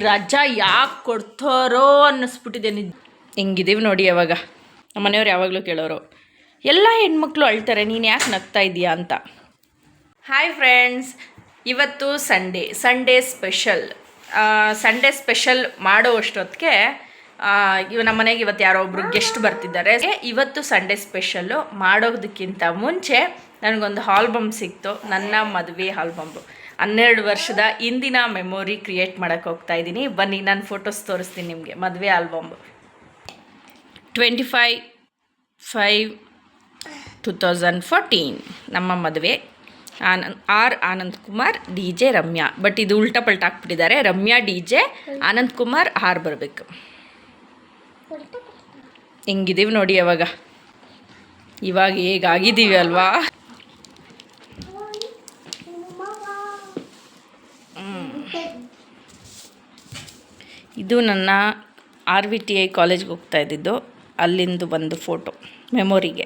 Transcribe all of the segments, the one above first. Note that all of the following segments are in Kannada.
ರಜಾ ಯಾಕೆ ಕೊಡ್ತಾರೋ ಅನ್ನಿಸ್ಬಿಟ್ಟಿದೆ. ಹೆಂಗಿದ್ದೀವಿ ನೋಡಿ. ಯಾವಾಗ ನಮ್ಮ ಮನೆಯವ್ರು ಯಾವಾಗಲೂ ಕೇಳೋರು, ಎಲ್ಲ ಹೆಣ್ಮಕ್ಳು ಅಳ್ತಾರೆ, ನೀನು ಯಾಕೆ ನಗ್ತಾ ಇದೀಯಾ ಅಂತ. ಹಾಯ್ ಫ್ರೆಂಡ್ಸ್, ಇವತ್ತು ಸಂಡೇ ಸ್ಪೆಷಲ್ ಮಾಡೋ ಅಷ್ಟೊತ್ತಿಗೆ ನಮ್ಮ ಮನೆಗೆ ಇವತ್ತು ಯಾರೋ ಒಬ್ರು ಗೆಸ್ಟ್ ಬರ್ತಿದ್ದಾರೆ. ಇವತ್ತು ಸಂಡೇ ಸ್ಪೆಷಲ್ಲು ಮಾಡೋದಕ್ಕಿಂತ ಮುಂಚೆ ನನಗೊಂದು ಆಲ್ಬಮ್ ಸಿಕ್ತು, ನನ್ನ ಮದುವೆ ಆಲ್ಬಮ್. 12 ವರ್ಷದ ಇಂದಿನ ಮೆಮೊರಿ ಕ್ರಿಯೇಟ್ ಮಾಡೋಕ್ಕೆ ಹೋಗ್ತಾ ಇದ್ದೀನಿ. ಬನ್ನಿ, ನಾನು ಫೋಟೋಸ್ ತೋರಿಸ್ತೀನಿ ನಿಮಗೆ. ಮದುವೆ ಆಲ್ಬಮ್ 25/5/2014 ನಮ್ಮ ಮದುವೆ. ಆನಂದ್ ಕುಮಾರ್, DJ ರಮ್ಯಾ. ಬಟ್ ಇದು ಉಲ್ಟಾ ಪಲ್ಟಾ ಹಾಕ್ಬಿಟ್ಟಿದ್ದಾರೆ. ರಮ್ಯಾ DJ, ಆನಂದ್ ಕುಮಾರ್ R ಬರಬೇಕು. ಹೆಂಗಿದ್ದೀವಿ ನೋಡಿ. ಇವಾಗ ಹೇಗಾಗಿದ್ದೀವಿ ಅಲ್ವಾ. ಇದು ನನ್ನ RVTI ಕಾಲೇಜ್ಗೆ ಹೋಗ್ತಾ ಇದ್ದಿದ್ದು, ಅಲ್ಲಿಂದು ಒಂದು ಫೋಟೋ ಮೆಮೊರಿಗೆ.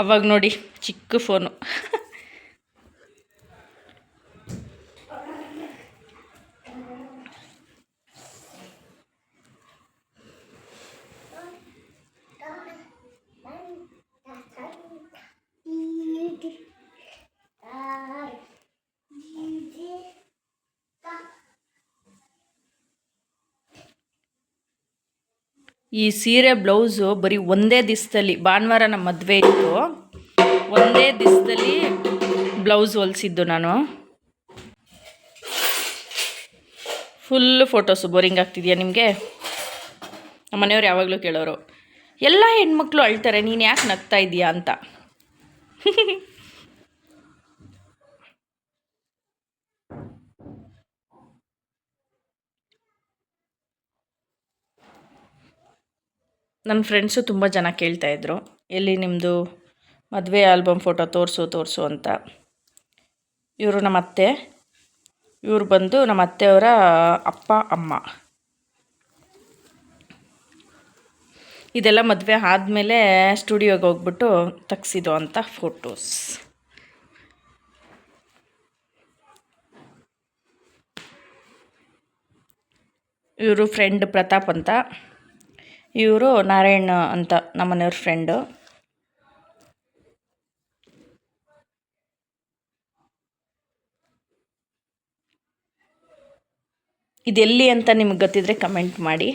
ಅವಾಗ ನೋಡಿ, ಚಿಕ್ಕ ಫೋನು. ಈ ಸೀರೆ ಬ್ಲೌಸು ಬರೀ ಒಂದೇ ದಿವಸದಲ್ಲಿ, ಭಾನುವಾರ ನಮ್ಮ ಮದುವೆ ಇತ್ತು, ಒಂದೇ ದಿವಸದಲ್ಲಿ ಬ್ಲೌಸ್ ಹೊಲಿಸಿದ್ದು ನಾನು. Full photos. ಬೋರಿಂಗ್ ಆಗ್ತಿದೆಯಾ ನಿಮಗೆ? ನಮ್ಮ ಮನೆಯವ್ರು ಯಾವಾಗಲೂ ಕೇಳೋರು, ಎಲ್ಲ ಹೆಣ್ಮಕ್ಳು ಅಳ್ತಾರೆ, ನೀನು ಯಾಕೆ ನಗ್ತಾ ಇದೀಯಾ ಅಂತ. ನನ್ನ ಫ್ರೆಂಡ್ಸು ತುಂಬ ಜನ ಕೇಳ್ತಾಯಿದ್ರು, ಎಲ್ಲಿ ನಿಮ್ಮದು ಮದುವೆ ಆಲ್ಬಮ್ ಫೋಟೋ ತೋರಿಸು ಅಂತ. ಇವರು ನಮ್ಮ ಅತ್ತೆ, ಇವರು ಬಂದು ನಮ್ಮ ಅತ್ತೆಯವರ ಅಪ್ಪ ಅಮ್ಮ. ಇದೆಲ್ಲ ಮದುವೆ ಆದಮೇಲೆ ಸ್ಟುಡಿಯೋಗೆ ಹೋಗ್ಬಿಟ್ಟು ತೆಗ್ಸಿದ್ದು ಅಂತ ಫೋಟೋಸ್. ಇವರು ಫ್ರೆಂಡ್ ಪ್ರತಾಪ್ ಅಂತ, ಇವರು ನಾರಾಯಣ್ ಅಂತ ನಮ್ಮನೆಯವ್ರ ಫ್ರೆಂಡು. ಇದೆಲ್ಲಿ ಅಂತ ನಿಮ್ಗೆ ಗೊತ್ತಿದ್ರೆ ಕಮೆಂಟ್ ಮಾಡಿ,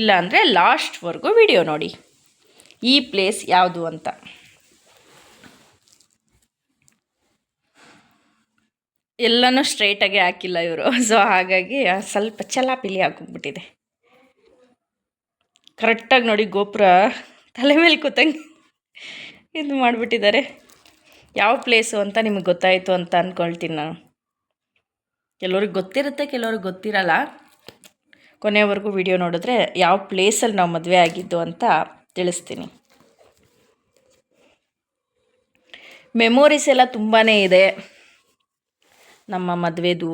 ಇಲ್ಲ ಅಂದರೆ ಲಾಸ್ಟ್ವರೆಗೂ ವಿಡಿಯೋ ನೋಡಿ ಈ ಪ್ಲೇಸ್ ಯಾವುದು ಅಂತ. ಎಲ್ಲನೂ ಸ್ಟ್ರೈಟಾಗಿ ಹಾಕಿಲ್ಲ ಇವರು, ಸೊ ಹಾಗಾಗಿ ಸ್ವಲ್ಪ ಚಲಾಪಿಲಿ ಹಾಕೋಗ್ಬಿಟ್ಟಿದೆ. ಕರೆಕ್ಟಾಗಿ ನೋಡಿ, ಗೋಪುರ ತಲೆ ಮೇಲೆ ಕೂತಂಗೆ ಇದು ಮಾಡಿಬಿಟ್ಟಿದ್ದಾರೆ. ಯಾವ ಪ್ಲೇಸು ಅಂತ ನಿಮಗೆ ಗೊತ್ತಾಯಿತು ಅಂತ ಅಂದ್ಕೊಳ್ತೀನಿ ನಾನು. ಕೆಲವ್ರಿಗೆ ಗೊತ್ತಿರುತ್ತೆ, ಕೆಲವ್ರಿಗೆ ಗೊತ್ತಿರಲ್ಲ. ಕೊನೆಯವರೆಗೂ ವಿಡಿಯೋ ನೋಡಿದ್ರೆ ಯಾವ ಪ್ಲೇಸಲ್ಲಿ ನಾವು ಮದುವೆ ಆಗಿದ್ದು ಅಂತ ತಿಳಿಸ್ತೀನಿ. ಮೆಮೊರೀಸ್ ಎಲ್ಲ ತುಂಬಾ ಇದೆ ನಮ್ಮ ಮದುವೆದು.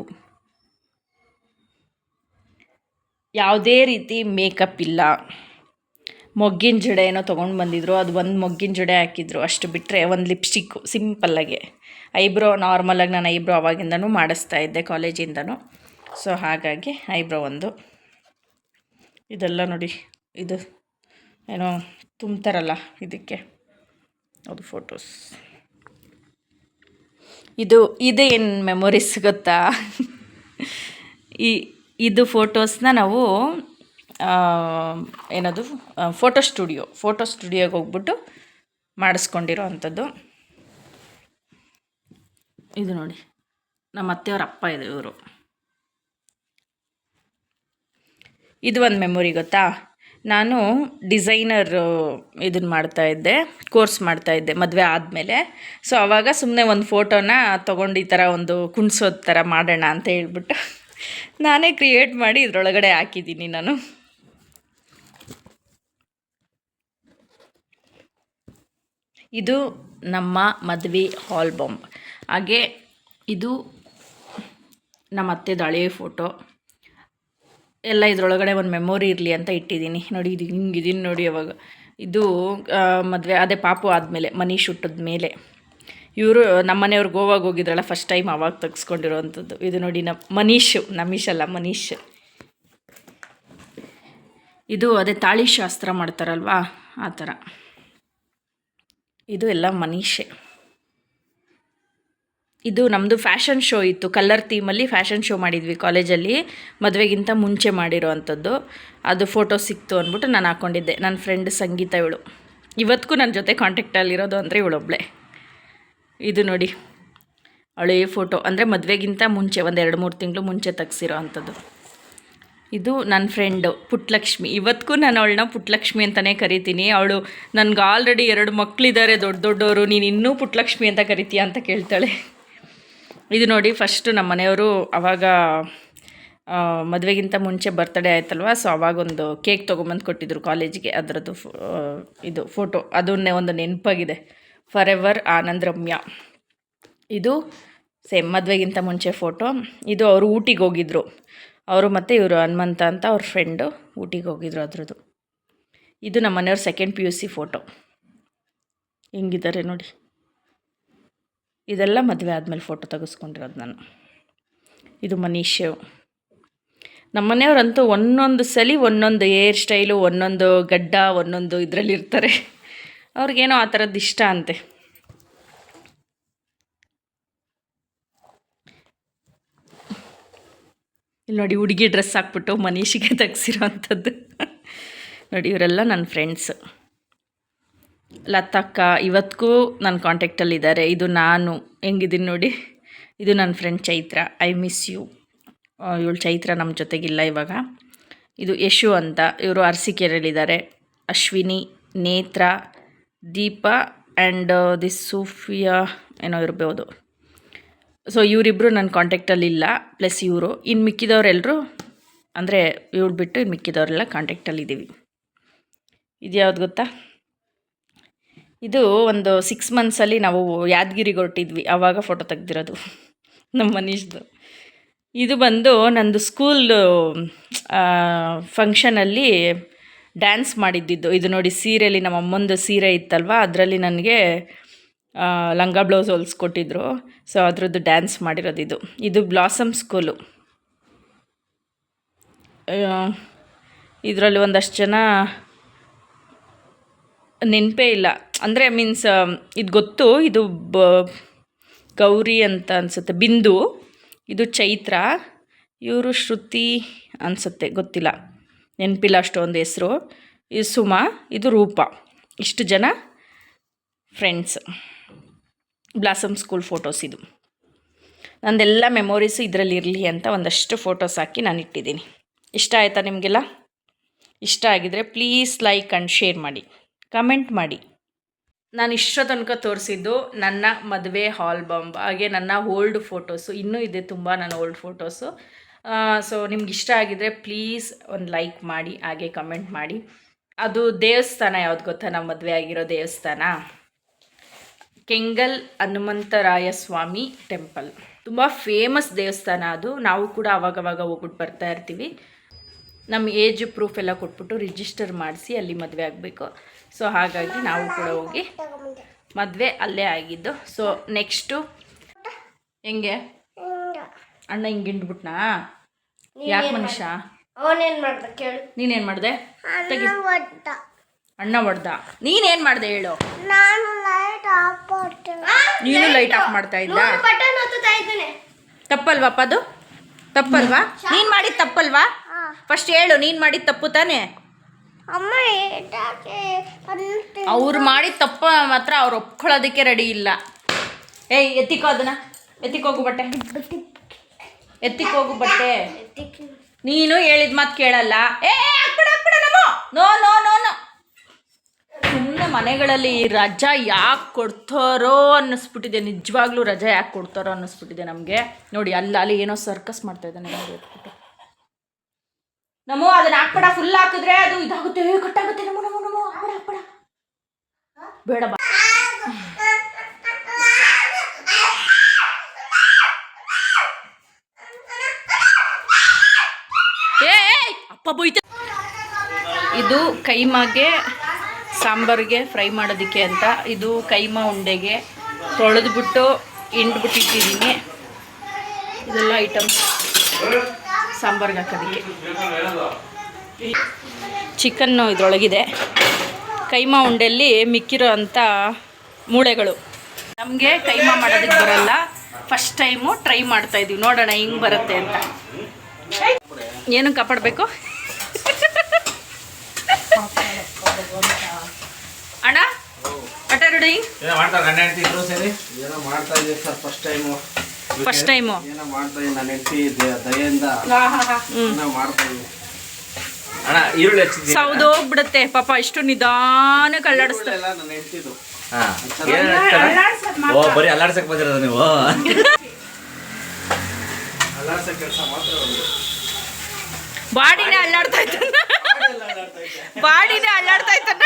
ಯಾವುದೇ ರೀತಿ ಮೇಕಪ್ ಇಲ್ಲ. ಮೊಗ್ಗಿನ ಜಡೆ ಏನೋ ತೊಗೊಂಡು ಬಂದಿದ್ರು, ಅದು ಒಂದು ಮೊಗ್ಗಿನ ಜಡೆ ಹಾಕಿದ್ರು, ಅಷ್ಟು ಬಿಟ್ಟರೆ ಒಂದು ಲಿಪ್ಸ್ಟಿಕ್ಕು ಸಿಂಪಲ್ಲಾಗೆ. ಐಬ್ರೋ ನಾರ್ಮಲಾಗಿ ನಾನು ಐಬ್ರೋ ಆವಾಗಿಂದನೂ ಮಾಡಿಸ್ತಾ ಇದ್ದೆ, ಕಾಲೇಜಿಂದನೂ. ಸೊ ಹಾಗಾಗಿ ಐಬ್ರೋ ಒಂದು. ಇದೆಲ್ಲ ನೋಡಿ, ಇದು ಏನೋ ತುಂಬ್ತಾರಲ್ಲ ಇದಕ್ಕೆ, ಅದು ಫೋಟೋಸ್. ಇದು ಏನು ಮೆಮೊರೀಸ್ ಗೊತ್ತಾ? ಇದು ಫೋಟೋಸ್ನ ನಾವು ಏನದು ಫೋಟೋ ಸ್ಟುಡಿಯೋಗೆ ಹೋಗ್ಬಿಟ್ಟು ಮಾಡಿಸ್ಕೊಂಡಿರೋ ಅಂಥದ್ದು. ಇದು ನೋಡಿ, ನಮ್ಮ ಅತ್ತೆಯವ್ರ ಅಪ್ಪ ಇದು, ಇವರು. ಇದು ಒಂದು ಮೆಮೊರಿ ಗೊತ್ತಾ? ನಾನು ಡಿಸೈನರ್ ಇದನ್ನು ಮಾಡ್ತಾಯಿದ್ದೆ, ಕೋರ್ಸ್ ಮಾಡ್ತಾಯಿದ್ದೆ ಮದುವೆ ಆದಮೇಲೆ. ಸೊ ಆವಾಗ ಸುಮ್ಮನೆ ಒಂದು ಫೋಟೋನ ತೊಗೊಂಡು ಈ ಥರ ಒಂದು ಕುಣ್ಸೋದು ಥರ ಮಾಡೋಣ ಅಂತ ಹೇಳ್ಬಿಟ್ಟು ನಾನೇ ಕ್ರಿಯೇಟ್ ಮಾಡಿ ಇದರೊಳಗಡೆ ಹಾಕಿದ್ದೀನಿ ನಾನು. ಇದು ನಮ್ಮ ಮದುವೆ ಆಲ್ಬಮ್. ಹಾಗೆ ಇದು ನಮ್ಮ ಅತ್ತೆದು ಹಳೆಯ ಫೋಟೋ. ಎಲ್ಲ ಇದರೊಳಗಡೆ ಒಂದು ಮೆಮೊರಿ ಇರಲಿ ಅಂತ ಇಟ್ಟಿದ್ದೀನಿ. ನೋಡಿ ಇದು ಹಿಂಗಿದ್ದೀನಿ ನೋಡಿ. ಅವಾಗ ಇದು ಮದುವೆ ಅದೇ ಪಾಪು ಆದಮೇಲೆ ಮನೀಶ್ ಹುಟ್ಟಿದ ಮೇಲೆ ಇವರು ನಮ್ಮ ಮನೆಯವ್ರು ಗೋವಾಗೆ ಹೋಗಿದ್ರಲ್ಲ ಫಸ್ಟ್ ಟೈಮ್ ಅವಾಗ ತೆಗೆಸ್ಕೊಂಡಿರೋವಂಥದ್ದು. ಇದು ನೋಡಿ ನಮೀಶ್ ಅಲ್ಲ ಮನೀಶ್. ಇದು ಅದೇ ತಾಳಿ ಶಾಸ್ತ್ರ ಮಾಡ್ತಾರಲ್ವಾ ಆ ಥರ. ಇದು ಎಲ್ಲ ಮನೀಶೆ. ಇದು ನಮ್ಮದು ಫ್ಯಾಷನ್ ಶೋ ಇತ್ತು, ಕಲರ್ ಥೀಮಲ್ಲಿ ಫ್ಯಾಷನ್ ಶೋ ಮಾಡಿದ್ವಿ ಕಾಲೇಜಲ್ಲಿ, ಮದುವೆಗಿಂತ ಮುಂಚೆ ಮಾಡಿರೋ ಅಂಥದ್ದು. ಅದು ಫೋಟೋ ಸಿಕ್ತು ಅಂದ್ಬಿಟ್ಟು ನಾನು ಹಾಕ್ಕೊಂಡಿದ್ದೆ. ನನ್ನ ಫ್ರೆಂಡ್ ಸಂಗೀತ ಇವಳು ಇವತ್ತಿಗೂ ನನ್ನ ಜೊತೆ ಕಾಂಟ್ಯಾಕ್ಟಲ್ಲಿರೋದು ಅಂದರೆ ಇವಳೊಬ್ಬಳೆ. ಇದು ನೋಡಿ ಹಳೇ ಫೋಟೋ, ಅಂದರೆ ಮದುವೆಗಿಂತ ಮುಂಚೆ ಒಂದು 2-3 ತಿಂಗಳು ಮುಂಚೆ ತೆಗ್ಸಿರೋ ಅಂಥದ್ದು. ಇದು ನನ್ನ ಫ್ರೆಂಡು ಪುಟ್ಟಲಕ್ಷ್ಮಿ. ಇವತ್ತಿಗೂ ನಾನು ಅವಳನ್ನ ಪುಟ್ಟಲಕ್ಷ್ಮಿ ಅಂತಲೇ ಕರಿತೀನಿ. ಅವಳು ನನಗೆ ಆಲ್ರೆಡಿ 2 ಮಕ್ಕಳಿದ್ದಾರೆ ದೊಡ್ಡವರು, ನೀನು ಇನ್ನೂ ಪುಟ್ಟಲಕ್ಷ್ಮಿ ಅಂತ ಕರಿತೀಯ ಅಂತ ಕೇಳ್ತಾಳೆ. ಇದು ನೋಡಿ ಫಸ್ಟು ನಮ್ಮ ಮನೆಯವರು ಆವಾಗ ಮದುವೆಗಿಂತ ಮುಂಚೆ ಬರ್ತಡೇ ಆಯ್ತಲ್ವ, ಸೊ ಅವಾಗೊಂದು ಕೇಕ್ ತೊಗೊಂಬಂದು ಕೊಟ್ಟಿದ್ರು ಕಾಲೇಜಿಗೆ. ಅದರದ್ದು ಇದು ಫೋಟೋ, ಅದನ್ನೇ ಒಂದು ನೆನಪಾಗಿದೆ. For ever Anand Ramya. ಇದು ಸೇಮ್ ಮದುವೆಗಿಂತ ಮುಂಚೆ ಫೋಟೋ. ಇದು ಅವರು ಊಟಿಗೆ ಹೋಗಿದ್ರು, ಅವರು ಮತ್ತು ಇವರು ಹನುಮಂತ ಅಂತ ಅವ್ರ ಫ್ರೆಂಡು ಊಟಿಗೆ ಹೋಗಿದ್ರು ಅದ್ರದ್ದು. ಇದು ನಮ್ಮ ಮನೆಯವ್ರ 2nd PUC ಫೋಟೋ. ಹಿಂಗಿದ್ದಾರೆ ನೋಡಿ. ಇದೆಲ್ಲ ಮದುವೆ ಆದಮೇಲೆ ಫೋಟೋ ತೆಗೆಸ್ಕೊಂಡಿರೋದು ನಾನು. ಇದು ಮನೀಶ್. ನಮ್ಮ ಮನೆಯವರಂತೂ ಒಂದೊಂದು ಸಲ ಒಂದೊಂದು ಹೇರ್ ಸ್ಟೈಲು, ಒಂದೊಂದು ಗಡ್ಡ, ಒಂದೊಂದು ಇದರಲ್ಲಿರ್ತಾರೆ. ಅವ್ರಿಗೇನೋ ಆ ಥರದ್ದು ಇಷ್ಟ ಅಂತೆ. ಇಲ್ಲಿ ನೋಡಿ ಹುಡುಗಿ ಡ್ರೆಸ್ ಹಾಕ್ಬಿಟ್ಟು ಮನೀಶಿಗೆ ತೆಗ್ಸಿರೋ ಅಂಥದ್ದು. ನೋಡಿ ಇವರೆಲ್ಲ ನನ್ನ ಫ್ರೆಂಡ್ಸ್. ಲತಕ್ಕ ಇವತ್ತಿಗೂ ನನ್ನ ಕಾಂಟ್ಯಾಕ್ಟಲ್ಲಿದ್ದಾರೆ. ಇದು ನಾನು ಹೆಂಗಿದ್ದೀನಿ ನೋಡಿ. ಇದು ನನ್ನ friend Chaitra, I miss you. ಇವಳು ಚೈತ್ರ ನಮ್ಮ ಜೊತೆಗಿಲ್ಲ ಇವಾಗ. ಇದು ಯಶು ಅಂತ, ಇವರು ಅರಸೀಕೆರೆಯಲ್ಲಿದ್ದಾರೆ. ಅಶ್ವಿನಿ, ನೇತ್ರ, ದೀಪಾ ಆ್ಯಂಡ್ ದಿಸ್ ಸೂಫಿಯಾ ಏನೋ ಇರ್ಬೋದು. ಸೊ ಇವರಿಬ್ಬರು ನನ್ನ ಕಾಂಟ್ಯಾಕ್ಟಲ್ಲಿಲ್ಲ, ಪ್ಲಸ್ ಇವರು. ಇನ್ನು ಮಿಕ್ಕಿದವರೆಲ್ಲರೂ, ಅಂದರೆ ಇವಳು ಬಿಟ್ಟು ಇನ್ನು ಮಿಕ್ಕಿದವರೆಲ್ಲ ಕಾಂಟ್ಯಾಕ್ಟಲ್ಲಿದ್ದೀವಿ. ಇದು ಯಾವ್ದು ಗೊತ್ತಾ? ಇದು ಒಂದು 6 ಮಂತ್ಸಲ್ಲಿ ನಾವು ಯಾದಗಿರಿಗೆ ಹೊರಟಿದ್ವಿ, ಆವಾಗ ಫೋಟೋ ತೆಗ್ದಿರೋದು ನಮ್ಮ ಮನೀಶ್ದು. ಇದು ಬಂದು ನಂದು ಸ್ಕೂಲ್ ಫಂಕ್ಷನಲ್ಲಿ ಡ್ಯಾನ್ಸ್ ಮಾಡಿದ್ದಿದ್ದು. ಇದು ನೋಡಿ ಸೀರೆಯಲ್ಲಿ ನಮ್ಮ ಅಮ್ಮಂದು ಸೀರೆ ಇತ್ತಲ್ವ, ಅದರಲ್ಲಿ ನನಗೆ ಲಂಗ ಬ್ಲೌಸ್ ಹೊಲಿಸ್ಕೊಟ್ಟಿದ್ರು. ಸೊ ಅದ್ರದ್ದು ಡ್ಯಾನ್ಸ್ ಮಾಡಿರೋದು ಇದು. ಇದು ಬ್ಲಾಸಮ್ ಸ್ಕೂಲು. ಇದರಲ್ಲಿ ಒಂದಷ್ಟು ಜನ ನೆನಪೇ ಇಲ್ಲ, ಅಂದರೆ ಮೀನ್ಸ್ ಇದು ಗೊತ್ತು. ಇದು ಗೌರಿ ಅಂತ ಅನಿಸುತ್ತೆ, ಬಿಂದು. ಇದು ಚೈತ್ರ, ಇವರು ಶ್ರುತಿ ಅನಿಸುತ್ತೆ, ಗೊತ್ತಿಲ್ಲ, ನೆನಪಿಲ್ಲ ಅಷ್ಟೊಂದು ಹೆಸರು. ಇದು ಸುಮಾ, ಇದು ರೂಪ. ಇಷ್ಟು ಜನ ಫ್ರೆಂಡ್ಸ್. ಬ್ಲಾಸಮ್ ಸ್ಕೂಲ್ ಫೋಟೋಸ್ ಇದು. ನಂದೆಲ್ಲ ಮೆಮೊರೀಸು ಇದರಲ್ಲಿ ಇರಲಿ ಅಂತ ಒಂದಷ್ಟು ಫೋಟೋಸ್ ಹಾಕಿ ನಾನು ಇಟ್ಟಿದ್ದೀನಿ. ಇಷ್ಟ ಆಯಿತಾ ನಿಮಗೆಲ್ಲ? ಇಷ್ಟ ಆಗಿದರೆ ಪ್ಲೀಸ್ ಲೈಕ್ ಆ್ಯಂಡ್ ಶೇರ್ ಮಾಡಿ, ಕಮೆಂಟ್ ಮಾಡಿ. ನಾನು ಇಷ್ಟೋ ತನಕ ತೋರಿಸಿದ್ದು ನನ್ನ ಮದುವೆ ಆಲ್ಬಮ್, ಹಾಗೆ ನನ್ನ ಓಲ್ಡ್ ಫೋಟೋಸು. ಇನ್ನೂ ಇದೆ ತುಂಬ ನನ್ನ ಓಲ್ಡ್ ಫೋಟೋಸು. ಸೊ ನಿಮ್ಗೆ ಇಷ್ಟ ಆಗಿದರೆ ಪ್ಲೀಸ್ ಒಂದು ಲೈಕ್ ಮಾಡಿ, ಹಾಗೆ ಕಮೆಂಟ್ ಮಾಡಿ. ಅದು ದೇವಸ್ಥಾನ ಯಾವ್ದು ಗೊತ್ತಾ? ನಮ್ಮ ಮದುವೆ ಆಗಿರೋ ದೇವಸ್ಥಾನ ಕೆಂಗಲ್ ಹನುಮಂತರಾಯ ಸ್ವಾಮಿ ಟೆಂಪಲ್. ತುಂಬ ಫೇಮಸ್ ದೇವಸ್ಥಾನ ಅದು. ನಾವು ಕೂಡ ಆವಾಗವಾಗ ಹೋಗ್ಬಿಟ್ಟು ಬರ್ತಾ ಇರ್ತೀವಿ. ನಮ್ಮ ಏಜ್ ಪ್ರೂಫ್ ಎಲ್ಲ ಕೊಟ್ಬಿಟ್ಟು ರಿಜಿಸ್ಟರ್ ಮಾಡಿಸಿ ಅಲ್ಲಿ ಮದುವೆ ಆಗಬೇಕು. ಸೊ ಹಾಗಾಗಿ ನಾವು ಕೂಡ ಹೋಗಿ ಮದುವೆ ಅಲ್ಲೇ ಆಗಿದ್ದು. ಸೊ ನೆಕ್ಸ್ಟು ಹೆಂಗೆ ಅಣ್ಣ ಹಿಂಗೆ ಹಿಂಡ್ಬಿಟ್ನಾ? ಯಾಕೆ ಮನುಷ್ಯ? ಅವನೇನು ಮಾಡ್ದೆ ಕೇಳು. ನೀನೇನು ಮಾಡಿದೆ? ಅಣ್ಣ ಹೊಡ್ದ. ನೀನೇನು ಮಾಡಿದೆ ಹೇಳು? ನಾನು ಲೈಟ್ ಆಫ್ ಮಾಡ್ತೆ. ನೀನು ಲೈಟ್ ಆಫ್ ಮಾಡ್ತಾ ಇದ್ದ? ಬಟನ್ ಒತ್ತುತ್ತಾ ಇದ್ದೇನೆ. ತಪ್ಪಲ್ವಾಪ್ಪ ಅದು? ತಪ್ಪಲ್ವಾ? ನೀನು ಮಾಡಿದ ತಪ್ಪಲ್ವಾ? ಫಸ್ಟ್ ಹೇಳು, ನೀನು ಮಾಡಿದ ತಪ್ಪು ತಾನೇ? ಅಮ್ಮ ಅವ್ರು ಮಾಡಿದ ತಪ್ಪು ಮಾತ್ರ ಅವ್ರು ಒಪ್ಕೊಳ್ಳೋದಕ್ಕೆ ರೆಡಿ ಇಲ್ಲ. ಏಯ್ ಎತ್ತಿಕೋ ಅದನ್ನ, ಎತ್ತಿಕೋಗು ಬಟ್ಟೆ, ಎತ್ತಿಕೋಗು ಬಟ್ಟೆ. ನೀನು ಹೇಳಿದ ಮಾತು ಕೇಳಲ್ಲ. No no no no. ಸುಮ್ಮನೆ ಮನೆಗಳಲ್ಲಿ ರಜಾ ಯಾಕೆ ಕೊಡ್ತಾರೋ ಅನ್ನಿಸ್ಬಿಟ್ಟಿದೆ. ನಿಜವಾಗ್ಲೂ ರಜಾ ಯಾಕೆ ಕೊಡ್ತಾರೋ ಅನ್ನಿಸ್ಬಿಟ್ಟಿದೆ ನಮಗೆ. ನೋಡಿ ಅಲ್ಲಿ ಏನೋ ಸರ್ಕಸ್ ಮಾಡ್ತಾ ಇದ್ದಾನೆ ಎತ್ಬಿಟ್ಟು. ನಮೋ ಅದನ್ನ ಹಾಕ್ಬೇಡ, ಫುಲ್ ಹಾಕಿದ್ರೆ ಅದು ಇದಾಗುತ್ತೆ, ಕಟ್ಟಾಗುತ್ತೆ. ನಮೋ ನಮೋ ನಮೋ ಹಾಕ್ಬೇಡ ಬೇಡ ಬಾ. ಏ ಇದು ಕೈಮಾಗೆ ಸಾಂಬಾರಿಗೆ ಫ್ರೈ ಮಾಡೋದಕ್ಕೆ ಅಂತ. ಇದು ಕೈಮಾ ಉಂಡೆಗೆ ತೊಳೆದ್ಬಿಟ್ಟು ಹಿಂಡ್ಬಿಟ್ಟಿದ್ದೀನಿ. ಇದೆಲ್ಲ ಐಟಮ್ಸ್ ಸಾಂಬಾರ್ಗೆ ಹಾಕೋದಕ್ಕೆ. ಚಿಕನ್ನು ಇದರೊಳಗಿದೆ. ಕೈಮಾ ಉಂಡೆಯಲ್ಲಿ ಮಿಕ್ಕಿರೋ ಅಂಥ ಮೂಳೆಗಳು. ನಮಗೆ ಕೈಮಾ ಮಾಡೋದಕ್ಕೆ ಬರಲ್ಲ, ಫಸ್ಟ್ ಟೈಮು ಟ್ರೈ ಮಾಡ್ತಾಯಿದ್ದೀವಿ, ನೋಡೋಣ ಹಿಂಗೆ ಬರುತ್ತೆ ಅಂತ. ಏನು ಕಾಪಾಡಬೇಕು ಅಣ್ಣ? What are you doing? First time ಸೌದು ಹೋಗ್ಬಿಡುತ್ತೆ ಪಾಪ, ಇಷ್ಟು ನಿಧಾನಕ್ಕೆ ಅಲ್ಲಾಡಿಸ್ತಾರೆ. ಬರೀ ಅಲ್ಲಾಡ್ಸಕ್ ಬಂದಿರೋದು ನೀವು. ಬಾಡಿನೇ ಅಲ್ಲಾಡ್ತಾ ಇದ್ದಾನ, ಬಾಡಿನೇ ಅಲ್ಲಾಡ್ತಾ ಇದ್ದಾನ.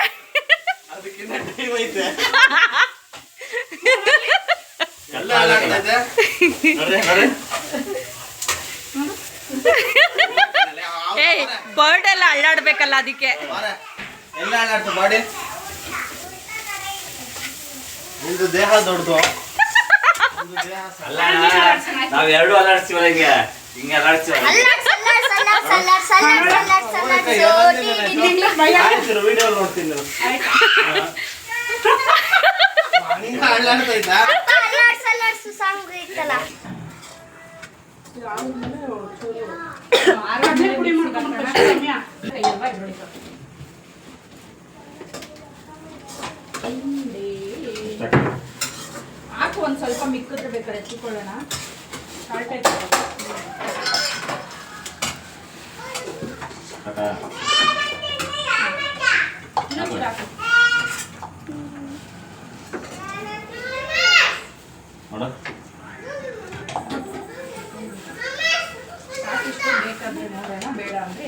ಏಯ್ ಬರ್ಡ್ ಎಲ್ಲ ಅಲ್ಲಾಡ್ಬೇಕಲ್ಲ, ಅದಕ್ಕೆ ಎಲ್ಲ ಅಲ್ಲಾಡ್ತು ಬಾಡಿ. ನಿಂದು ದೇಹ ದೊಡ್ಡದು. ನಾವ್ ಎರಡು ಅಲ್ಲಾಡ್ಸ್ತೀವಲ್ಲ, ಹಿಂಗೆ ಹಿಂಗೆ ಅಲ್ಲಾಡ್ಸ್ತೀವ. ವಿಡಿಯೋ ನೋಡ್ತೀನಿ. ಹಾಕು, ಒಂದು ಸ್ವಲ್ಪ ಮಿಕ್ಕಿದ್ರೆ ಬೇಕಾದ್ರೆ ಎತ್ತಿಕೊಳ್ಳೋಣ. ಬೇಕಾದ್ರೆ ನೋಡೋಣ, ಬೇಡ ಅಂದ್ರೆ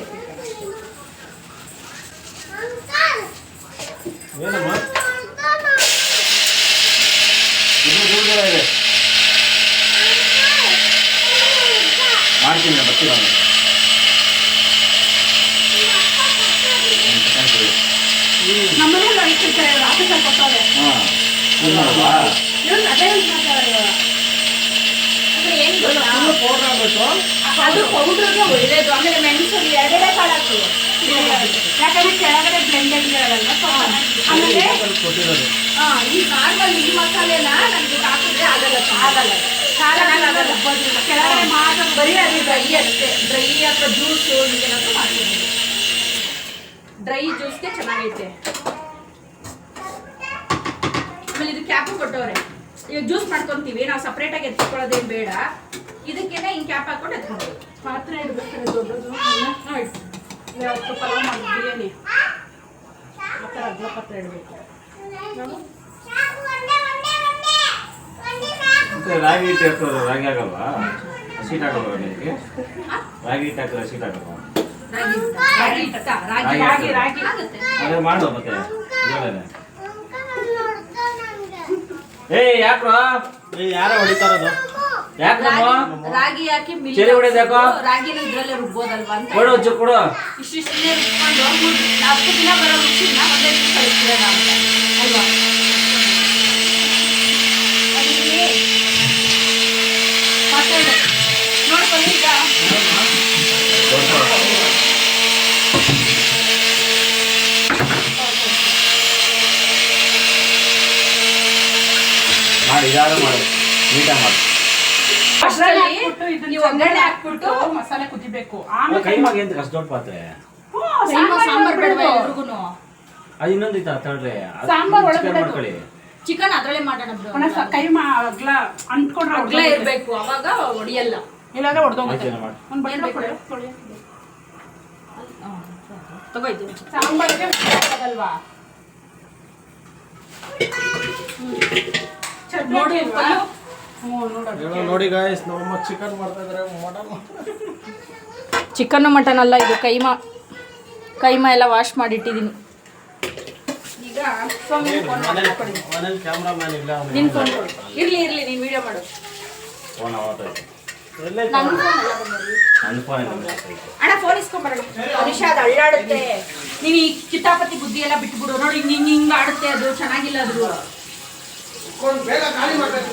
ಮಾಡ್ತೀನಿ ಬರ್ತೀರ. ನಮ್ಮನೆಲ್ಲ ಇಟ್ಟಿರ್ತಾರೆ, ಆಫೀಸಲ್ಲಿ ಕೊಟ್ಟವ್ರೆ. ಅದು ಪೌಡ್ರಿಗೆ ಒಳ್ಳೇದು. ಆಮೇಲೆ ಮೆಣಸಲ್ಲಿ ಎರಡೆರಡೆ ಕಾಳು ಹಾಕು, ಯಾಕಂದ್ರೆ ಕೆಳಗಡೆ ಬ್ಲೆಂಡೆಡ್ ಇರಲ್ಲ. ಆಮೇಲೆ ಈ ನಾರ್ಮಲ್ ಈ ಮಸಾಲೆನ ನಮ್ಗೆ ಹಾಕಿದ್ರೆ ಆಗಲ್ಲ, ಆಗಲ್ಲ, ಕೆಳಗಡೆ ಮಾತ್ರ ಬರೀ ಅದು ಡ್ರೈ ಅಷ್ಟೇ. ಡ್ರೈ ಅಥವಾ ಜ್ಯೂಸು ಈಗೇನಾದ್ರು ಮಾಡ್ಬೋದು. ಡ್ರೈ ಜ್ಯೂಸ್ಗೆ ಚೆನ್ನಾಗೈತೆ. ಆಮೇಲೆ ಇದು ಕ್ಯಾಪು ಕೊಟ್ಟವ್ರೆ. ಈಗ ಜ್ಯೂಸ್ ಮಾಡ್ಕೊತೀವಿ ನಾವು, ಸಪ್ರೇಟಾಗಿ ಎತ್ಕೊಳ್ಳೋದೇನು ಬೇಡ. ಇದಕ್ಕೇನೆ ಹಿಂಗೆ ಕ್ಯಾಪ್ ಹಾಕೊಂಡು ಎತ್ಕೊಬೋದು. ಪಾತ್ರೆ ಇಡಬೇಕಾದ್ರೆ ದೊಡ್ಡದು ಯಾವತ್ತು ಪಲಾವ್ ಮಾಡಿ ಬಿರಿಯಾನಿ ಆ ಥರ ಅಗ್ಲ ಪಾತ್ರೆ ಇಡಬೇಕು. ರಾಗಿ ಹಿಟ್ಟು ಹಾಕೋರು ರಾಗಿ ಆಗಲ್ವಾ? ಹಸಿಟ್ಟು ಹಾಕೋಲ್ವಾ ನಿಮಗೆ? ರಾಗಿ ಹಿಟ್ಟು ಹಾಕಿದ್ರೆ ಹಸಿಟ್ಟು ಹಾಕಲ್ವಾ? ರಾಗಿ ಆಗುತ್ತೆ. ಅದೇ ಮಾಡು ಮತ್ತೆ. ಏಯ್ ಯಾಕ್ರೋ ಯಾರೋ ಹೊಡಿತಾರದು? ರಾಗಿ ಹಾಕಿ ರಾಗಿನ ಇದ್ರಲ್ಲೇ ರುಬ್ಬೋದಲ್ವಾ ಅಂತ ಕೊಡು. ಇಷ್ಟಿಷ್ಟೇ ರುಬ್ಕೊಂಡು 10 ದಿನ ಬರೋ ರುಚಿನ ಒಂದೇ ದಿನ ಕಳಿಸ್ಬಿಡೋಣ ಅಂತ ಅಲ್ವಾ? ನೋಡ್ಕೊಂಡು ಈಗ ಮಾಡಿ, ಯಾರು ಮಾಡಿ, ನೀಟಾಗಿ ಮಾಡಿ. ನೀವು ಒಗ್ಗರಣೆ ಹಾಕ್ಬಿಟ್ಟು ಮಸಾಲೆ ಕುದಿಬೇಕು. ಕೈಮಾಗೆ ಎಂತ ಅಷ್ಟು ದೊಡ್ಡ ಪಾತ್ರೆ? ಸಾಂಬಾರ್ ಬೇಡವಾ ಎಲ್ರಿಗೂನು? ಅದು ಇನ್ನೊಂದು ಐತಾ ತಡ್ರಿ, ಸಾಂಬಾರ್ ಒಳಗೆ ಮಾಡ್ಕೊಳ್ಳಿ. ಚಿಕನ್ ಅದ್ರಲ್ಲೇ ಮಾಡೋಣ. ಕೈಮಾ ಅಗ್ಲ ಅಂಟ್ಕೊಂಡ್ರೆ ಅಗ್ಲ ಇರ್ಬೇಕು, ಅವಾಗ ಹೊಡಿಯಲ್ಲ. ಇಲ್ಲಾಂದ್ರೆ ಹೊಡೆದೋಗುತ್ತೆ. ಮಾಡಿ ತಗೋಯ್ತು. ಸಾಂಬಾರಿಗೆ ಆಗಲ್ವಾ? ನೋಡಿ ನೋಡಿ ಗಾಯ್ಸ್, ನಮ್ಮ ಚಿಕನ್ ಮಾಡ್ತಾ ಇದ್ದಾರೆ. ಚಿಕನ್ನು ಮಟನ್ ಅಲ್ಲ, ಇದು ಕೈಮಾ ಎಲ್ಲ ವಾಶ್ ಮಾಡಿಟ್ಟಿದ್ದೀನಿ. ಈಗ ಮನೇಲಿ ಕ್ಯಾಮ್ರಾಮ್ಯಾನ್ ಇಲ್ಲ. ನಿನ್ನ ಫೋನ್ ಕೊಡು. ಇರ್ಲಿ ನೀನು ವಿಡಿಯೋ ಮಾಡು. ಫೋನ್ ಎಲ್ಲೇ ನನ್ನ ಫೋನ್ ಎಲ್ಲ ಬಂದಿರಲಿ. ನನ್ನ ಫೋನ್ ಅಣ್ಣ ಫೋನ್ ಇಸ್ಕೊಂಬರೋಣ ಅನಿಶಾ ಅದು ಅಳ್ಳಾಡುತ್ತೆ. ನೀನು ಈ ಕಿತಾಪತಿ ಬುದ್ಧಿ ಎಲ್ಲ ಬಿಟ್ಬಿಡು. ನೋಡಿ ಹಿಂಗೆ ಆಡುತ್ತೆ, ಅದು ಚೆನ್ನಾಗಿಲ್ಲ ಅದು. ಬೇಗ ಖಾಲಿ ಮಾಡ್ಬೇಕು.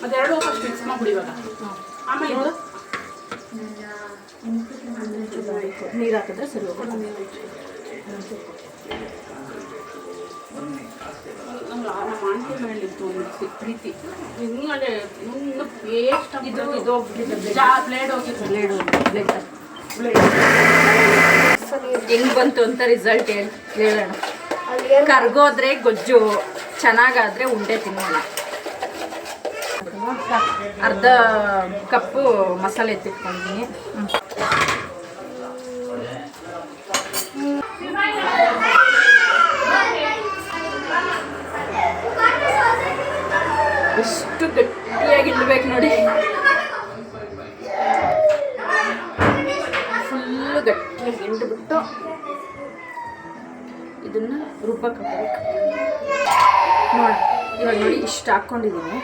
ಅದೆರಡು ಫಸ್ಟ್ ಮಿಕ್ಸ್ ಮಾಡ್ಬಿಡಿ ಇವಾಗ. ಆಮೇಲೆ ಇದು ನೀರು ಹಾಕಿದ್ರೆ ಸರಿ ಹೋಗೋದು. ನಮ್ಮ ಆಂಟಿ ಮೇಲಿತ್ತು ಒಂದು ಪ್ರೀತಿ ಹಿಂಗಂದ್ರೆ ಹಿಂಗೆ ಪೇಸ್ಟ್ ಇದು ಬ್ಲೇಡ್ ಹೋಗಿತ್ತು. ಹೆಂಗ್ ಬಂತು ಅಂತ ರಿಸಲ್ಟ್ ಹೇಳೋಣ. ಕರ್ಗೋದ್ರೆ ಗೊಜ್ಜು, ಚೆನ್ನಾಗಾದ್ರೆ ಉಂಡೆ ತಿನ್ನೋಣ. ಅರ್ಧ ಕಪ್ಪು ಮಸಾಲೆ ಎತ್ತಿಟ್ಕೊಂಡಿದ್ದೀನಿ. ಎಷ್ಟು ಗಟ್ಟಿಯಾಗಿ ಇಡ್ಬೇಕು ನೋಡಿ, ಫುಲ್ಲು ಗಟ್ಟಿಯಾಗಿ ಹಿಂಡ್ಬಿಟ್ಟು ಇದನ್ನು ರುಬ್ಬಕ್ಕೆ ಹಾಕಬೇಕು. ನೋಡಿ ಇವಾಗ ನೋಡಿ ಇಷ್ಟು ಹಾಕ್ಕೊಂಡಿದ್ದೀನಿ,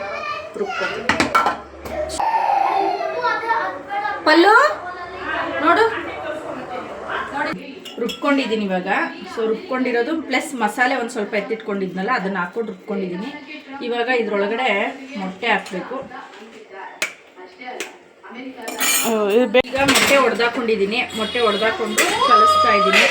ರುಬ್ಬೋದು. ಪಲ್ಲು ನೋಡು, ನೋಡಿ ರುಬ್ಕೊಂಡಿದ್ದೀನಿ ಇವಾಗ. ಸೊ ರುಬ್ಕೊಂಡಿರೋದು ಪ್ಲಸ್ ಮಸಾಲೆ ಒಂದು ಸ್ವಲ್ಪ ಎತ್ತಿಟ್ಕೊಂಡಿದ್ನಲ್ಲ ಅದನ್ನು ಹಾಕ್ಕೊಂಡು ರುಬ್ಕೊಂಡಿದ್ದೀನಿ. ಇವಾಗ ಇದ್ರೊಳಗಡೆ ಮೊಟ್ಟೆ ಹಾಕಬೇಕು. ಈಗ ಮೊಟ್ಟೆ ಒಡೆದಾಕೊಂಡಿದ್ದೀನಿ. ಮೊಟ್ಟೆ ಒಡೆದಾಕೊಂಡು ಕಲಿಸ್ತಾ ಇದ್ದೀನಿ.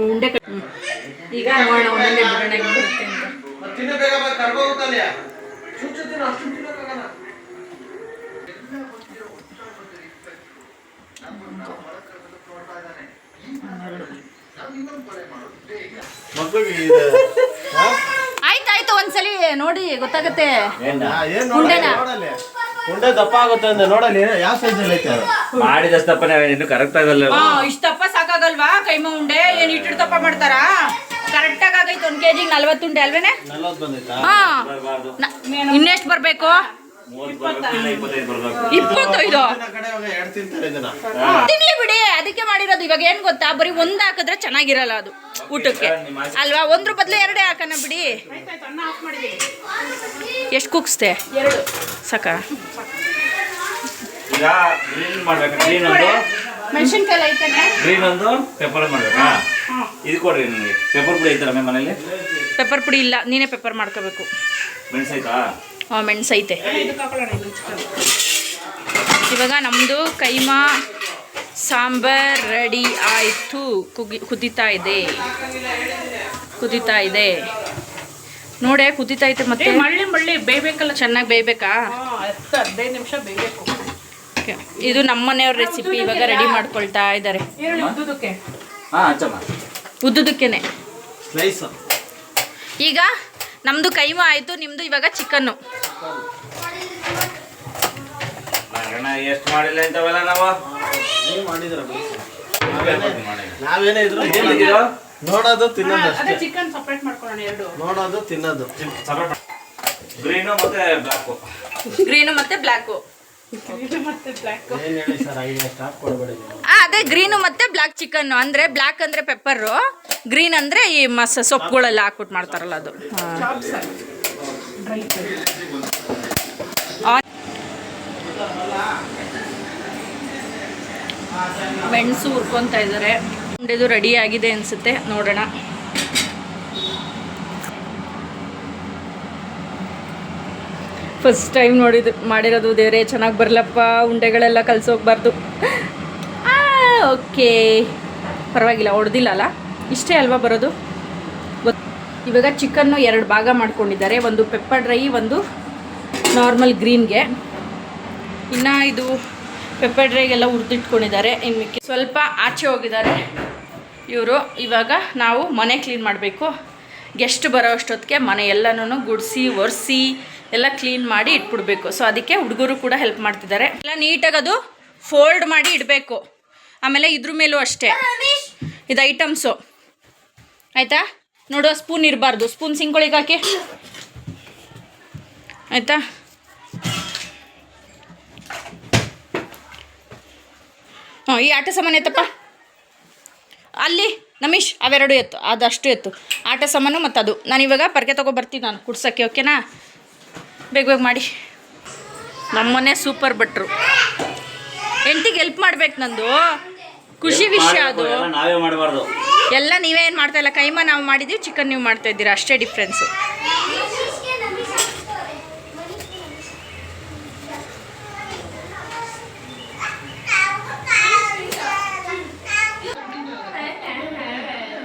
ಉಂಡೆ ಈಗ ನೋಡೋಣ ಒಂದೊಂದೇ ಬಿಡೋಣ ಹೆಂಗೆ ಬರುತ್ತೆ ಅಂತ. ತಿನ್ನ ಬೇಗ ಕರ್ಕೋಗುತ್ತಲ್ಲ ಚುಚ್ಚು ತಿನ್ನ ಅಷ್ಟು ತಿನ್ನಕ್ಕಾಗಲ್ಲ. ಮಕ್ಕಳಿಗೆ ಆಯ್ತಾಯ್ತು, ಒಂದ್ಸಲಿ ನೋಡಿ ಗೊತ್ತಾಗತ್ತೆ. ಏನು ನೋಡಲ್ಲಿ ಉಂಡೆ ದಪ್ಪ ಆಗುತ್ತೆ ಅಂದ್ರೆ ನೋಡಲ್ಲಿ ಯಾವ ಸೈಜಲ್ಲಿ ಐತೆ ಅದು ಮಾಡಿದಷ್ಟಪ್ಪ ಇನ್ನು ಕರೆಕ್ಟ್ ಆಗಲ್ಲ. ಇಷ್ಟಪ್ಪ ಸಾಕಾಗಲ್ವಾ ಕೈಮ ಉಂಡೆ? ಏನ್ ಇಟ್ಟು ದಪ್ಪ ಮಾಡ್ತಾರಾ? ಕರೆಕ್ಟಾಗಿ ಆಗೈತೆ. 1 kg 40 ಉಂಡೆ ಅಲ್ವೇನೆ? 40 ಬಂದೈತಾ? ಹಾ, ಇನ್ನೆಷ್ಟು ಬರ್ಬೇಕು? 25. ಕಡೆ ಎರಡು ತಿಂತಾರೆ ಇದನ್ನ. ತಿನ್ಲಿ ಬಿಡಿ, ಅದಕ್ಕೆ ಮಾಡಿರೋದು. ಇವಾಗ ಏನ್ ಗೊತ್ತಾ, ಬರೀ ಒಂದ್ ಹಾಕಿದ್ರೆ ಚೆನ್ನಾಗಿರಲ್ಲ ಅದು ಊಟಕ್ಕೆ ಅಲ್ವಾ? ಒಂದ್ರ ಬದಲು 2 ಹಾಕೋಣ ಬಿಡಿ. ಅನ್ನ ಆಫ್ ಮಾಡಿದ್ದೀನಿ. ಎಷ್ಟು ಕುಗ್ಸ್ತೆ? 2 ಸಾಕ? ಈಗ ಗ್ರೀನ್ ಮಾಡ್ಬೇಕು. ಗ್ರೀನ್ ಒಂದು ಮೆಣಸಿನ್ಕಾಯಿ ಐತಾನೆ, ಗ್ರೀನ್ ಒಂದು ಪೆಪ್ಪರ್ ಮಾಡ್ಬೇಕಾ? ಇದು ಕೊಡ್ರಿ ನನಗೆ. ಪೆಪ್ಪರ್ ಪುಡಿ ಐತಲ್ಲ ಮನೇಲಿ? ಪೆಪ್ಪರ್ ಪುಡಿ ಇಲ್ಲ, ನೀನೇ ಪೆಪ್ಪರ್ ಮಾಡ್ಕೋಬೇಕು. ಮೆಣಸೈತಾ? ಹಾಂ, ಮೆಣಸೈತೆ. ಇದಕ್ಕೆ ಹಾಕೊಳ್ಳೋಣ ಇದು ಚಿಕನ್. ಇವಾಗ ನಮ್ಮದು ಕೈಮಾ ಸಾಂಬಾರ್ ರೆಡಿ ಆಯಿತು. ಕುದೀತಾ ಇದೆ ನೋಡೆ, ಕುದೀತಾ ಐತೆ. ಮತ್ತೆ ಮಳ್ಳಿ ಬೇಯ್ಬೇಕಲ್ಲ, ಚೆನ್ನಾಗಿ ಬೇಯಬೇಕಾ? 10-15 ನಿಮಿಷ ಬೇಯಬೇಕು. ಇದು ನಮ್ಮ ಮನೆಯವ್ರ ರೆಸಿಪಿ. ಇವಾಗ ರೆಡಿ ಮಾಡ್ಕೊಳ್ತಾ ಇದ್ದಾರೆ. ಈರುಳ್ಳಿ ಉದ್ದುದಕ್ಕೆ ಹಾಂ ಹಚ್ಚಮ್ಮ, ಉದ್ದುದಕ್ಕೇನೆ. ಸ್ಲೈಸ್ ಈಗ ನಮ್ಮದು ಕೈಮಾ ಆಯಿತು, ನಿಮ್ಮದು ಇವಾಗ ಚಿಕನ್ನು. ಎಷ್ಟು ಮಾಡಿಲ್ಲ ಇಂಥವೆಲ್ಲ ನಾವು. ನೀವು ಮಾಡಿದ್ರ ನಾವೇನೇ ಇದ್ರು ನೋಡೋದು ತಿನ್ನೋದು ಅದೇ ಅಷ್ಟೇ. ಚಿಕನ್ ಸಪ್ರೇಟ್ ಮಾಡ್ಕೊಳ್ಳೋಣ ಎರಡು. ನೋಡೋದು ತಿನ್ನೋದು. ಗ್ರೀನು ಮತ್ತೆ ಬ್ಲಾಕು. ಗ್ರೀನು ಮತ್ತೆ ಬ್ಲ್ಯಾಕು. ಇದು ಮತ್ತೆ ಬ್ಲ್ಯಾಕ್. ಏನ್ ಹೇಳಿ ಸರ್, ಐಡಿಯಾ ಸ್ಟಾಪ್ ಕೊಡಬೇಡಿ. ಅದೇ ಗ್ರೀನು ಮತ್ತೆ ಬ್ಲ್ಯಾಕ್ ಚಿಕನ್ನು. ಅಂದರೆ ಬ್ಲ್ಯಾಕ್ ಅಂದರೆ ಪೆಪ್ಪರು, ಗ್ರೀನ್ ಅಂದರೆ ಈ ಸೊಪ್ಪುಗಳೆಲ್ಲ ಹಾಕ್ಬಿಟ್ಟು ಮಾಡ್ತಾರಲ್ಲ ಅದು. ಡ್ರೈ ಮೆಣಸು ಹುರ್ಕೊತಾ ಇದ್ದಾರೆ. ಇದು ರೆಡಿ ಆಗಿದೆ ಅನಿಸುತ್ತೆ, ನೋಡೋಣ. ಫಸ್ಟ್ ಟೈಮ್ ಮಾಡಿರೋದು. ದೇವರೇ ಚೆನ್ನಾಗಿ ಬರಲಪ್ಪ, ಉಂಡೆಗಳೆಲ್ಲ ಕಲಸೋಗ್ಬಾರ್ದು. ಓಕೆ, ಪರವಾಗಿಲ್ಲ, ಹೊಡೆದಿಲ್ಲ ಅಲ್ಲ, ಇಷ್ಟೇ ಅಲ್ವಾ ಬರೋದು. ಇವಾಗ ಚಿಕನ್ನು 2 ಭಾಗ ಮಾಡ್ಕೊಂಡಿದ್ದಾರೆ. ಒಂದು ಪೆಪ್ಪರ್ ಡ್ರೈ, ಒಂದು ನಾರ್ಮಲ್ ಗ್ರೀನ್ಗೆ. ಇನ್ನು ಇದು ಪೆಪ್ಪರ್ ಡ್ರೈಗೆಲ್ಲ ಹುರಿದಿಟ್ಕೊಂಡಿದ್ದಾರೆ. ಇನ್ನು ಸ್ವಲ್ಪ ಆಚೆ ಹೋಗಿದ್ದಾರೆ ಇವರು. ಇವಾಗ ನಾವು ಮನೆ ಕ್ಲೀನ್ ಮಾಡಬೇಕು. ಗೆಸ್ಟ್ ಬರೋ ಅಷ್ಟೊತ್ತಿಗೆ ಮನೆ ಎಲ್ಲನೂ ಗುಡಿಸಿ ಒರೆಸಿ ಎಲ್ಲ ಕ್ಲೀನ್ ಮಾಡಿ ಇಟ್ಬಿಡ್ಬೇಕು. ಸೊ ಅದಕ್ಕೆ ಹುಡುಗರು ಕೂಡ ಹೆಲ್ಪ್ ಮಾಡ್ತಿದ್ದಾರೆ. ಎಲ್ಲ ನೀಟಾಗಿ ಅದು ಫೋಲ್ಡ್ ಮಾಡಿ ಇಡಬೇಕು. ಆಮೇಲೆ ಇದ್ರ ಮೇಲೂ ಅಷ್ಟೇ ಇದು ಐಟಮ್ಸು ಆಯಿತಾ. ನೋಡು ಸ್ಪೂನ್ ಇರಬಾರ್ದು, ಸ್ಪೂನ್ ಸಿಂಕ್ಗಳಿಗೆ ಹಾಕಿ ಆಯಿತಾ. ಹಾಂ, ಈ ಆಟ ಸಾಮಾನು ಎತ್ತಪ್ಪ ಅಲ್ಲಿ ನಮೀಶ್, ಅವೆರಡು ಎತ್ತು, ಅದಷ್ಟು ಎತ್ತು. ಆಟ ಸಾಮಾನು ಮತ್ತು ಅದು ನಾನು ಇವಾಗ ಪರ್ಕೆ ತೊಗೊಬರ್ತೀನಿ ನಾನು ಕುಡ್ಸೋಕ್ಕೆ. ಓಕೆನಾ? ಬೇಗ ಬೇಗ ಮಾಡಿ. ನಮ್ಮನೆ ಸೂಪರ್ ಭಟ್ರು. ಹೆಂಡ್ತಿಗೆ ಹೆಲ್ಪ್ ಮಾಡ್ಬೇಕು, ನಂದು ಖುಷಿ ವಿಷಯ ಅದು. ನಾವೇ ಮಾಡಬಾರ್ದು. ಎಲ್ಲ ನೀವೇ ಏನು ಮಾಡ್ತಾ ಇಲ್ಲ, ಕೈಮಾ ನಾವು ಮಾಡಿದ್ದೀವಿ, ಚಿಕನ್ ನೀವು ಮಾಡ್ತಾ ಇದ್ದೀರಾ, ಅಷ್ಟೇ ಡಿಫ್ರೆನ್ಸು.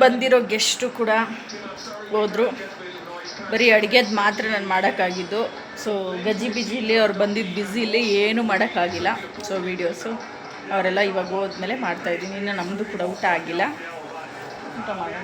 ಬಂದಿರೋ ಗೆಸ್ಟು ಕೂಡ ಹೋದರು. ಬರೀ ಅಡುಗೆದು ಮಾತ್ರ ನಾನು ಮಾಡೋಕ್ಕಾಗಿದ್ದು. ಸೊ ಗಜಿ ಬಿಜಿಲಿ ಅವ್ರು ಬಂದಿದ್ದು ಬ್ಯುಸಿಲಿ ಏನೂ ಮಾಡೋಕ್ಕಾಗಿಲ್ಲ. ಸೊ ವೀಡಿಯೋಸು ಅವರೆಲ್ಲ ಇವಾಗ ಹೋದ್ಮೇಲೆ ಮಾಡ್ತಾಯಿದ್ದೀನಿ. ಇನ್ನು ನಮ್ಮದು ಕೂಡ ಊಟ ಆಗಿಲ್ಲ, ಊಟ ಮಾಡೋಣ.